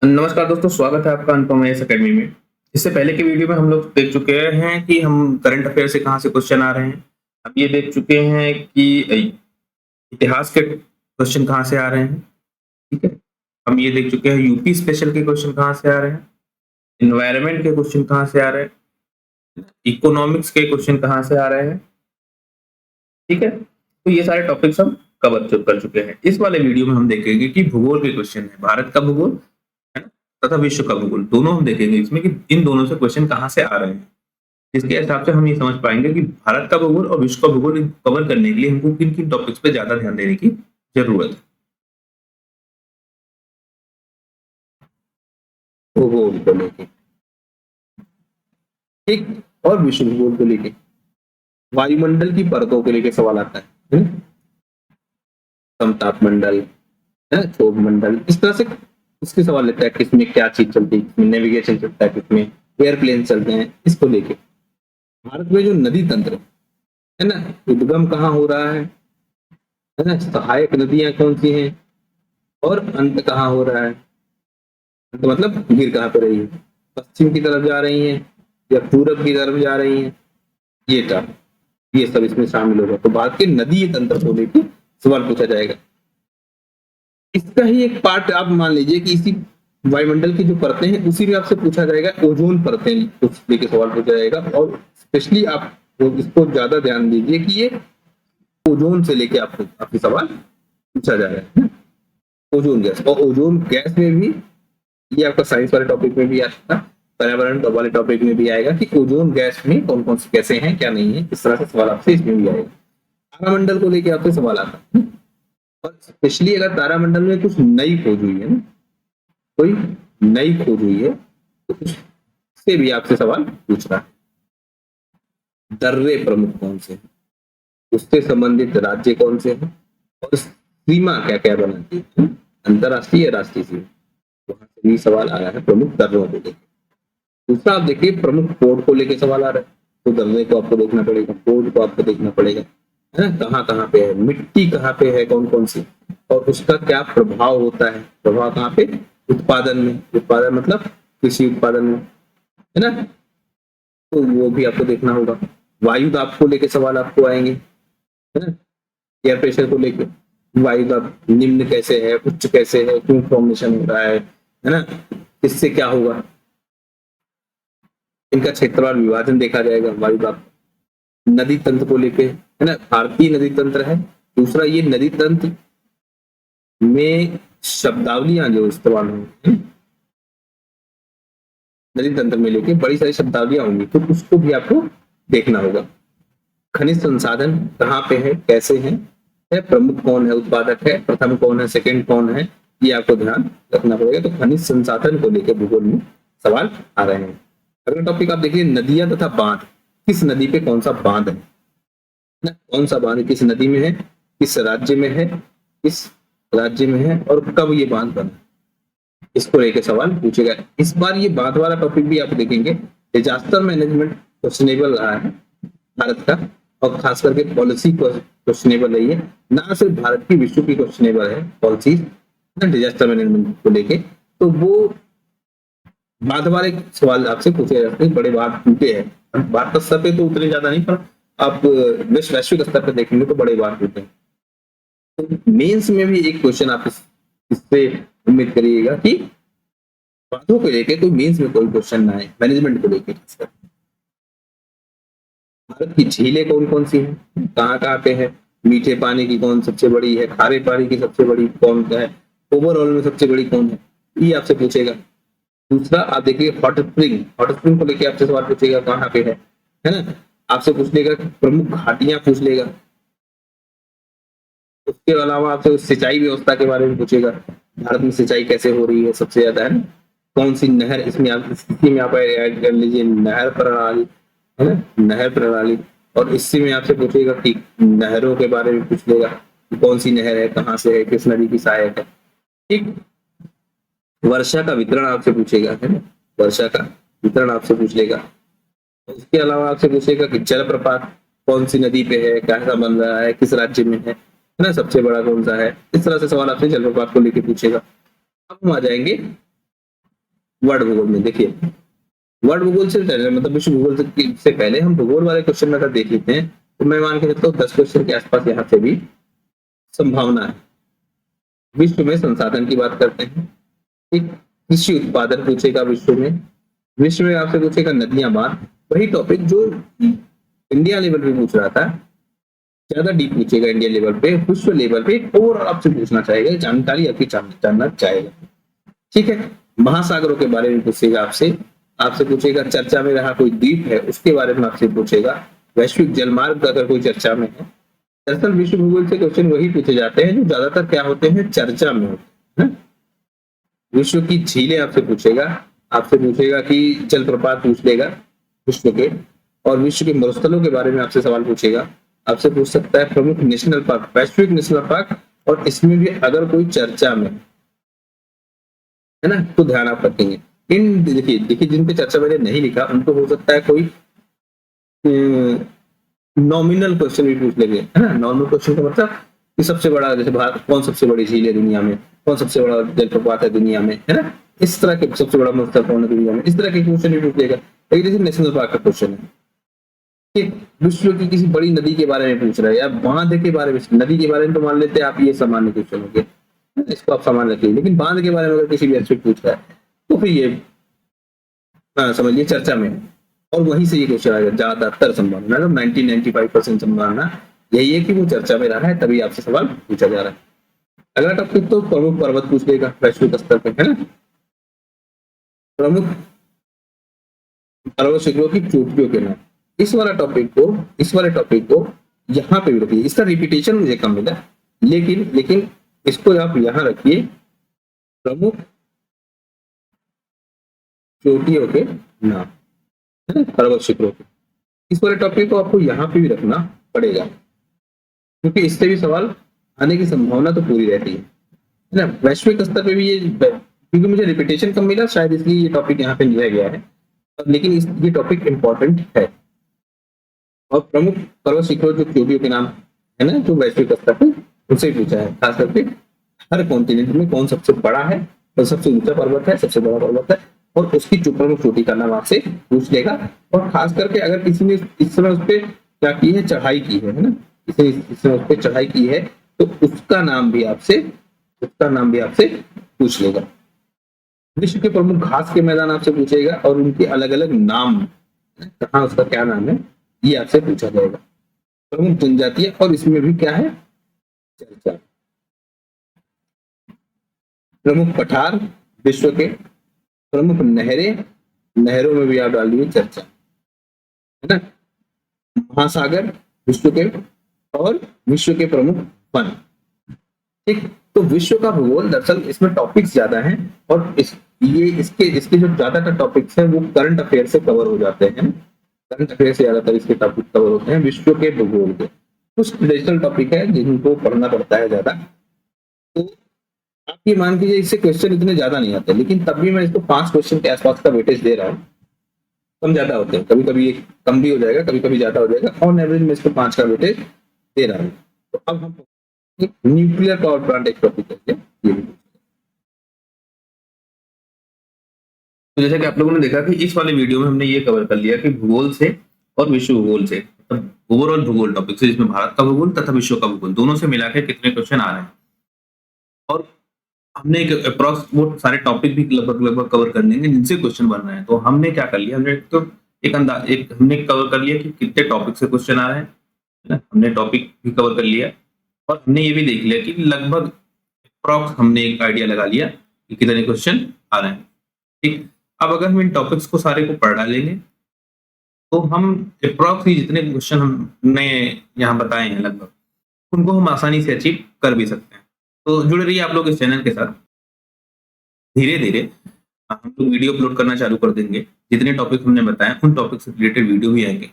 नमस्कार दोस्तों, स्वागत है आपका अनुपम आईएएस अकेडमी में। इससे पहले की वीडियो में हम लोग देख चुके हैं कि हम करंट अफेयर से कहाँ से क्वेश्चन आ रहे हैं। अब ये देख चुके हैं कि इतिहास के क्वेश्चन कहाँ से आ रहे हैं, ठीक है। हम ये देख चुके हैं यूपी स्पेशल के क्वेश्चन कहाँ से आ रहे हैं, एनवायरनमेंट के क्वेश्चन कहाँ से आ रहे हैं, इकोनॉमिक्स के क्वेश्चन कहाँ से आ रहे हैं, ठीक है। तो ये सारे टॉपिक्स हम कवर कर चुके हैं। इस वाले वीडियो में हम देखेंगे कि भूगोल के क्वेश्चन है, भारत का भूगोल है ना, तथा विश्व का भूगोल, दोनों हम देखेंगे इसमें कि इन दोनों से क्वेश्चन कहाँ से आ रहे हैं। इसके हिसाब से हम ये समझ पाएंगे कि भारत का भूगोल और विश्व का भूगोल कवर करने के लिए हमको किन किन टॉपिक्स पे ज्यादा ध्यान देने की जरूरत है। भूगोल को लेके ठीक, और विश्व भूगोल को लेके वायुमंडल की परतों को लेके सवाल आता है। समताप मंडल है, क्षोभ मंडल, इस तरह से उसके सवाल लेता है। किसमें क्या चीज चलती है, किसमें नेविगेशन चलता है, किसमें एयरप्लेन चलते हैं, इसको लेके। भारत में जो नदी तंत्र है ना, उद्गम कहाँ हो रहा है ना, सहायक नदियां कौन सी हैं, और अंत कहाँ हो रहा है। अंत मतलब गिर कहाँ पे रही है, पश्चिम की तरफ जा रही है या पूरब की तरफ जा रही है, ये सब इसमें शामिल होगा। तो भारत के नदी तंत्र को लेके सवाल पूछा जाएगा। इसका ही एक पार्ट आप मान लीजिए कि इसी वायुमंडल की जो परतें हैं उसी में आपसे पूछा जाएगा ओजोन परतें कुछ लेके सवाल पूछा जाएगा। और स्पेशली आप इसको ज्यादा ध्यान दीजिए कि ये ओजोन से लेके आपको आपके सवाल पूछा जा रहा है। ओजोन गैस, और ओजोन गैस में भी ये आपका साइंस वाले टॉपिक में भी आ सकता है, पर्यावरण वाले टॉपिक में भी आएगा कि ओजोन गैस में कौन कौन से कैसे हैं क्या नहीं है। इस तरह से सवाल आपसे इसमें भी आएगा। तारामंडल को लेके आपसे सवाल आता है, और स्पेशली अगर तारामंडल में कुछ नई खोज हुई है ना, कोई नई खोज हुई है तो उससे भी आपसे सवाल पूछ रहा है। दर्रे प्रमुख कौन से हैं, उससे संबंधित राज्य कौन से हैं, और सीमा क्या क्या बनाती है, अंतरराष्ट्रीय या राष्ट्रीय सीमा, वहां से भी सवाल आया है प्रमुख दर्रों को लेकर। दूसरा आप देखिए प्रमुख पोर्ट को लेकर सवाल आ रहा है, तो दर्रे को आपको देखना पड़ेगा, पोर्ट को आपको देखना पड़ेगा, है ना, कहाँ कहाँ पे है, मिट्टी कहाँ पे है कौन कौन सी, और उसका क्या प्रभाव होता है। प्रभाव कहाँ पे, उत्पादन में, उत्पादन मतलब कृषि उत्पादन में, है ना, तो वो भी आपको देखना होगा। वायु दाब को लेके सवाल आपको आएंगे, है ना, एयर प्रेशर को लेके, वायु दाब निम्न कैसे है, उच्च कैसे है, क्यों फॉर्मेशन हो रहा है ना, इससे क्या होगा। इनका क्षेत्रवार विभाजन देखा जाएगा वायु दाब। नदी तंत्र को लेके, है ना, भारतीय नदी तंत्र है। दूसरा ये नदी तंत्र में शब्दावलियां जो इस्तेमाल होंगी, नदी तंत्र में लेके बड़ी सारी शब्दावलियां होंगी, तो उसको भी आपको देखना होगा। खनिज संसाधन कहाँ पे है, कैसे है, प्रमुख कौन है, उत्पादक है, प्रथम कौन है, सेकंड कौन है, ये आपको ध्यान रखना पड़ेगा। तो खनिज संसाधन को लेकर भूगोल में सवाल आ रहे हैं। अगला टॉपिक आप देखिए नदियां तथा बांध, किस नदी पे कौन सा बांध है ना, कौन सा बांध किस नदी में है, किस राज्य में है, किस राज्य में है, और कब ये बांध बना, इसको लेकर सवाल पूछेगा। इस बार ये बांध वाला टॉपिक भी आप देखेंगे, डिजास्टर मैनेजमेंट क्वेश्चनेबल रहा है भारत का, और खास करके पॉलिसी क्वेश्चनेबल रही है, ना सिर्फ भारत की, विश्व की क्वेश्चनेबल है पॉलिसी डिजास्टर मैनेजमेंट को लेके। तो वो बांध वाले सवाल आपसे पूछे जाते हैं। बड़े बांध टूटे हैं, भारत स्तर पे तो उतने ज्यादा नहीं, पर आप वैश्विक स्तर पे देखेंगे तो बड़े बांध टूटे हैं। तो मेंस में भी एक क्वेश्चन आप इससे उम्मीद करिएगा कि बांधों को लेके कोई मेंस में कोई क्वेश्चन ना आए, मैनेजमेंट को लेके। भारत की झीलें कौन कौन सी हैं, कहाँ कहाँ पे है, मीठे पानी की कौन सबसे बड़ी है, खारे पानी की सबसे बड़ी कौन है, ओवरऑल में सबसे बड़ी कौन है, ये आपसे पूछेगा। दूसरा आप देखिए हॉट स्प्रिंग, हॉट स्प्रिंग को लेके आपसे सवाल पूछेगा कहाँ पे है ना, आपसे पूछ लेगा प्रमुख घाटियां पूछ लेगा। उसके अलावा आपसे सिंचाई व्यवस्था के बारे में पूछेगा, भारत में सिंचाई कैसे हो रही है सबसे ज्यादा, है ना, कौन सी नहर, इसमें आप स्थिति में आप ऐड कर लीजिए नहर प्रणाली, है ना, नहर प्रणाली। और इससे में आपसे पूछेगा कि नहरों के बारे में पूछ लेगा कि कौन सी नहर है, कहाँ से है, किस नदी की सहायक है। ठीक, वर्षा का वितरण आपसे पूछेगा, है ना, वर्षा का वितरण आपसे पूछ लेगा। उसके अलावा आपसे पूछेगा कि जलप्रपात कौन सी नदी पे है, कैसा बन रहा है, किस राज्य में है ना, सबसे बड़ा कौन सा है। इस तरह से सवाल आपसे जलप्रपात को लेकर पूछेगा। अब हम आ जाएंगे वर्ड भूगोल में देखिए, वर्ड भूगोल से पहले मतलब विश्व भूगोल से पहले हम भूगोल वाले क्वेश्चन में अगर देख लेते हैं तो मैं मान के चलता हूँ 10 क्वेश्चन के आसपास यहाँ से भी संभावना है। विश्व में संसाधन की बात करते हैं, एक कृषि उत्पादन पूछेगा विश्व में आपसे पूछेगा नदियां बांध, वही टॉपिक जो इंडिया लेवल पे पूछ रहा था, ज्यादा डीप पूछेगा इंडिया लेवल पे, विश्व लेवल पे और आपसे पूछना चाहेगा, जानकारी आपकी जानना चाहेगा। ठीक है, महासागरों के बारे में पूछेगा आपसे पूछेगा चर्चा में रहा कोई द्वीप है उसके बारे में आपसे पूछेगा, वैश्विक जलमार्ग अगर कोई चर्चा में है। दरअसल विश्व भूगोल से क्वेश्चन वही पूछे जाते हैं जो ज्यादातर क्या होते हैं, चर्चा में होते हैं। विश्व की झीलें आपसे पूछेगा कि जलप्रपात पूछ लेगा विश्व के, और विश्व के मरुस्थलों के बारे में आपसे सवाल पूछेगा। आपसे पूछ सकता है प्रमुख नेशनल पार्क, वैश्विक नेशनल पार्क, और इसमें भी अगर कोई चर्चा में है ना तो ध्यान आप रखेंगे। इन देखिए जिन पे चर्चा मैंने नहीं लिखा उनको हो सकता है कोई नॉमिनल क्वेश्चन भी पूछ लेंगे, है ना। नॉर्मल क्वेश्चन का मतलब कि सबसे बड़ा, जैसे भारत कौन सबसे बड़ी झील है दुनिया में, कौन सबसे बड़ा जलप्रपात है दुनिया में, है ना, इस तरह के सबसे बड़ा मरुस्थल कौन है दुनिया में, इस तरह के क्वेश्चन भी पूछ लेगा। लेकिन जैसे नेशनल पार्क का क्वेश्चन है कि विश्व की किसी बड़ी नदी के बारे में पूछ रहा है या बांध के बारे में, नदी के बारे में तो मान लेते हैं आप ये सामान्य क्वेश्चन हो गया, इसको आप सामान्य रखिए, लेकिन बांध के बारे में अगर किसी भी एस्पेक्ट पूछ रहा है तो फिर ये समझिए चर्चा में, और वहीं से ये क्वेश्चन आएगा। ज्यादातर संभावना 90-95% संभावना यही है कि वो चर्चा में रहा है, तभी आपसे सवाल पूछा जा रहा है। अगला टॉपिक तो प्रमुख पर्वत पूछ लेगा वैश्विक स्तर पर, है ना। प्रमुख पर्वत शिखरों की चोटियों के नाम, इस वाले टॉपिक को यहाँ पे भी रखिए। इसका रिपीटेशन मुझे कम मिला, लेकिन इसको आप यहाँ रखिए, प्रमुख चोटियों के नाम, है ना, पर्वत शिखरों के। इस वाले टॉपिक को आपको यहाँ पे भी रखना पड़ेगा, क्योंकि इससे भी सवाल आने की संभावना तो पूरी रहती है ना। वैश्विक स्तर पे भी ये, क्योंकि मुझे रिपीटेशन कम मिला शायद इसलिए ये टॉपिक यहाँ पे लिया गया है, लेकिन ये टॉपिक इंपॉर्टेंट है। और प्रमुख पर्वत शिखरों जो चोटियों के नाम है ना, जो वैश्विक स्तर पे उनसे पूछा है, खास करके हर कॉन्टिनेंट में कौन सबसे बड़ा है और सबसे ऊंचा पर्वत है, सबसे बड़ा पर्वत है, और उसकी प्रमुख चोटी का नाम आपसे पूछ लेगा। और खास करके अगर किसी ने इस समय उस पर क्या की है, चढ़ाई की है ना, इस समय उस पर चढ़ाई की है तो उसका नाम भी आपसे पूछ लेगा। विश्व के प्रमुख घास के मैदान आपसे पूछेगा और उनके अलग अलग नाम, कहाँ उसका क्या नाम है, ये आपसे पूछा जाएगा। प्रमुख जनजातियां, और इसमें भी क्या है, चर्चा। प्रमुख पठार विश्व के, प्रमुख नहरों में भी आप डाल दीजिए चर्चा, है ना। महासागर विश्व के, और विश्व के प्रमुख वन। ठीक, तो विश्व का भूगोल दरअसल इसमें टॉपिक्स ज्यादा हैं, और इसके जो ज्यादातर टॉपिक्स हैं वो करंट अफेयर से कवर हो जाते हैं। करंट अफेयर से ज्यादातर इसके टॉपिक कवर होते हैं विश्व के भूगोल के। कुछ ट्रेडिशनल टॉपिक है जिनको पढ़ना पड़ता है ज्यादा, तो आप ये मान लीजिए इससे क्वेश्चन इतने ज्यादा नहीं आते, लेकिन तब भी मैं इसको 5 क्वेश्चन के आसपास का वेटेज दे रहा हूँ। कम ज्यादा होते हैं, कभी कभी कम भी हो जाएगा, कभी कभी ज्यादा हो जाएगा, ऑन एवरेज में इसको 5 का वेटेज दे रहा हूँ। तो अब हम न्यूक्लियर पावर प्लांट एक टॉपिक है, तो जैसा कि आप लोगों ने देखा कि इस वाले वीडियो में हमने ये कवर कर लिया कि भूगोल से और विश्व भूगोल से, मतलब ओवरऑल भूगोल टॉपिक से, जिसमें भारत का भूगोल तथा विश्व का भूगोल दोनों से मिला के कितने क्वेश्चन आ रहे हैं। और हमने एक अप्रॉक्स वो सारे टॉपिक भी लगभग कवर कर लेंगे जिनसे क्वेश्चन बन रहे हैं। तो हमने क्या कर लिया, हमने तो हमने कवर कर लिया कि कितने टॉपिक से क्वेश्चन आ रहे हैं, हमने टॉपिक भी कवर कर लिया, और हमने ये भी देख लिया कि लगभग अप्रॉक्स हमने एक आइडिया लगा लिया कि कितने क्वेश्चन आ रहे हैं। ठीक, अब अगर हम इन टॉपिक्स को सारे को पढ़ डालेंगे तो हम अप्रॉक्स जितने क्वेश्चन हमने यहाँ बताए हैं लगभग उनको हम आसानी से अचीव कर भी सकते हैं। तो जुड़े रहिए आप लोग इस चैनल के साथ। धीरे धीरे हम लोग वीडियो अपलोड करना चालू कर देंगे, जितने टॉपिक हमने बताए उन टॉपिक से रिलेटेड वीडियो भी आएंगे।